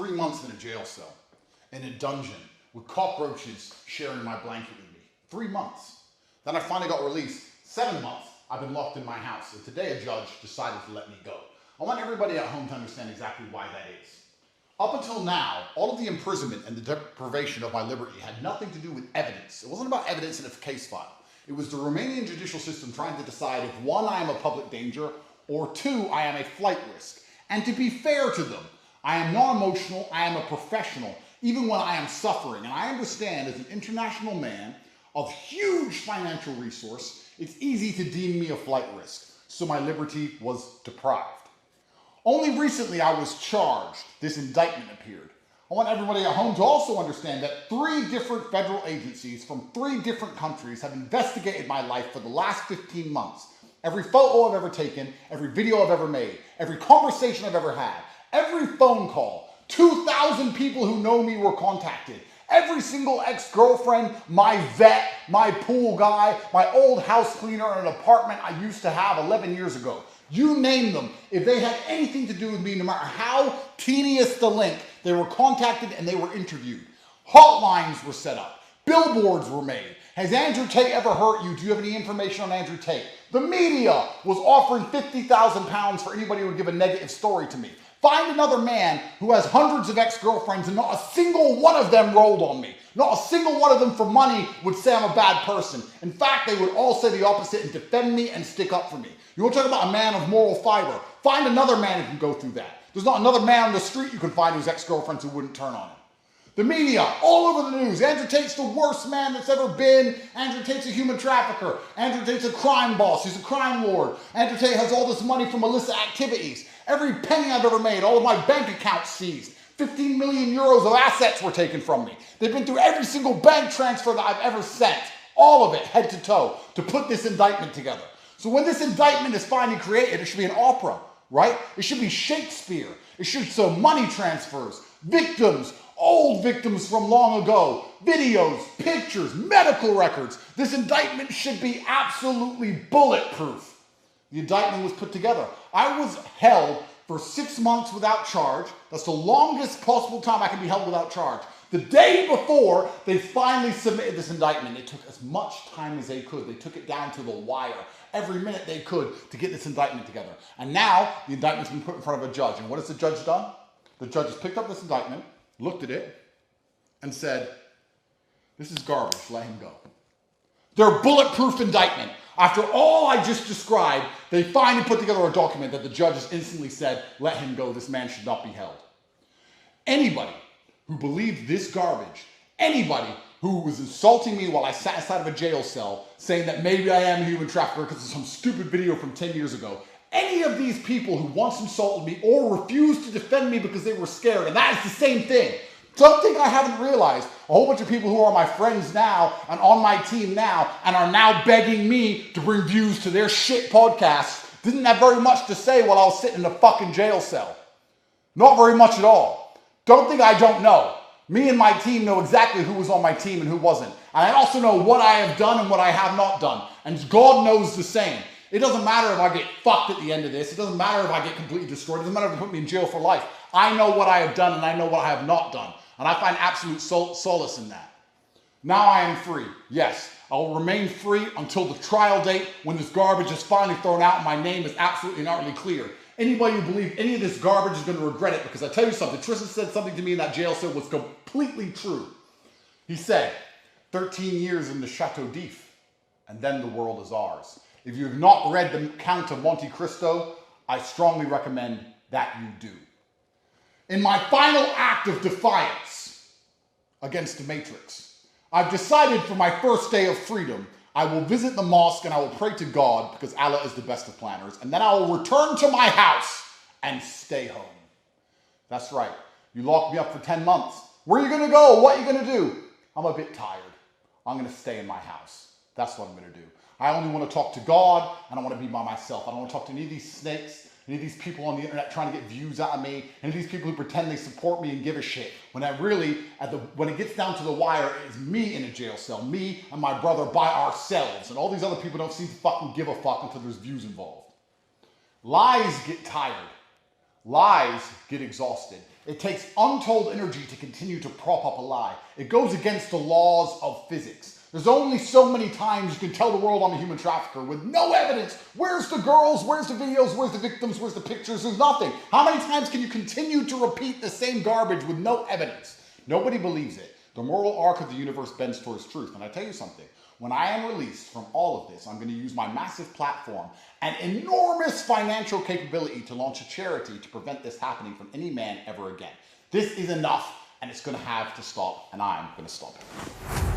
3 months in a jail cell, in a dungeon, with cockroaches sharing my blanket with me. 3 months. Then I finally got released. 7 months, I've been locked in my house. And today a judge decided to let me go. I want everybody at home to understand exactly why that is. Up until now, all of the imprisonment and the deprivation of my liberty had nothing to do with evidence. It wasn't about evidence in a case file. It was the Romanian judicial system trying to decide if 1, I am a public danger, or 2, I am a flight risk. And to be fair to them, I am not emotional, I am a professional, even when I am suffering. And I understand as an international man of huge financial resource, it's easy to deem me a flight risk. So my liberty was deprived. Only recently I was charged. This indictment appeared. I want everybody at home to also understand that 3 different federal agencies from 3 different countries have investigated my life for the last 15 months. Every photo I've ever taken, every video I've ever made, every conversation I've ever had, every phone call, 2,000 people who know me were contacted. Every single ex-girlfriend, my vet, my pool guy, my old house cleaner in an apartment I used to have 11 years ago. You name them. If they had anything to do with me, no matter how tedious the link, they were contacted and they were interviewed. Hotlines were set up. Billboards were made. Has Andrew Tate ever hurt you? Do you have any information on Andrew Tate? The media was offering £50,000 for anybody who would give a negative story to me. Find another man who has hundreds of ex-girlfriends and not a single one of them rolled on me. Not a single one of them for money would say I'm a bad person. In fact, they would all say the opposite and defend me and stick up for me. You want to talk about a man of moral fiber? Find another man who can go through that. There's not another man on the street you can find whose ex-girlfriends who wouldn't turn on him. The media, all over the news. Andrew Tate's the worst man that's ever been. Andrew Tate's a human trafficker. Andrew Tate's a crime boss. He's a crime lord. Andrew Tate has all this money from illicit activities. Every penny I've ever made, all of my bank accounts seized. 15 million euros of assets were taken from me. They've been through every single bank transfer that I've ever sent. All of it, head to toe, to put this indictment together. So when this indictment is finally created, it should be an opera, right? It should be Shakespeare. It should show money transfers, victims, old victims from long ago, videos, pictures, medical records. This indictment should be absolutely bulletproof. The indictment was put together. I was held for 6 months without charge. That's the longest possible time I can be held without charge. The day before they finally submitted this indictment, it took as much time as they could. They took it down to the wire, every minute they could to get this indictment together. And now the indictment's been put in front of a judge. And what has the judge done? The judge has picked up this indictment, looked at it, and said, this is garbage, let him go. Their bulletproof indictment. After all I just described, they finally put together a document that the judge has instantly said, let him go, this man should not be held. Anybody who believed this garbage, anybody who was insulting me while I sat inside of a jail cell, saying that maybe I am a human trafficker because of some stupid video from 10 years ago, any of these people who once insulted me or refused to defend me because they were scared, and that is the same thing. Don't think I haven't realized a whole bunch of people who are my friends now and on my team now and are now begging me to bring views to their shit podcasts didn't have very much to say while I was sitting in a fucking jail cell. Not very much at all. Don't think I don't know. Me and my team know exactly who was on my team and who wasn't. And I also know what I have done and what I have not done. And God knows the same. It doesn't matter if I get fucked at the end of this. It doesn't matter if I get completely destroyed. It doesn't matter if they put me in jail for life. I know what I have done and I know what I have not done. And I find absolute solace in that. Now I am free. Yes, I will remain free until the trial date when this garbage is finally thrown out and my name is absolutely and utterly clear. Anybody who believes any of this garbage is going to regret it, because I tell you something, Tristan said something to me in that jail cell was completely true. He said, 13 years in the Chateau d'If, and then the world is ours. If you have not read The Count of Monte Cristo, I strongly recommend that you do. In my final act of defiance against the Matrix, I've decided for my first day of freedom, I will visit the mosque and I will pray to God because Allah is the best of planners. And then I will return to my house and stay home. That's right. You locked me up for 10 months. Where are you going to go? What are you going to do? I'm a bit tired. I'm going to stay in my house. That's what I'm going to do. I only want to talk to God and I want to be by myself. I don't want to talk to any of these snakes, any of these people on the internet trying to get views out of me, any of these people who pretend they support me and give a shit. When I really, when it gets down to the wire, it's me in a jail cell, me and my brother by ourselves. And all these other people don't seem to fucking give a fuck until there's views involved. Lies get tired. Lies get exhausted. It takes untold energy to continue to prop up a lie. It goes against the laws of physics. There's only so many times you can tell the world I'm a human trafficker with no evidence. Where's the girls? Where's the videos? Where's the victims? Where's the pictures? There's nothing. How many times can you continue to repeat the same garbage with no evidence? Nobody believes it. The moral arc of the universe bends towards truth. And I tell you something, when I am released from all of this, I'm going to use my massive platform and enormous financial capability to launch a charity to prevent this happening from any man ever again. This is enough, and it's going to have to stop, and I'm going to stop it.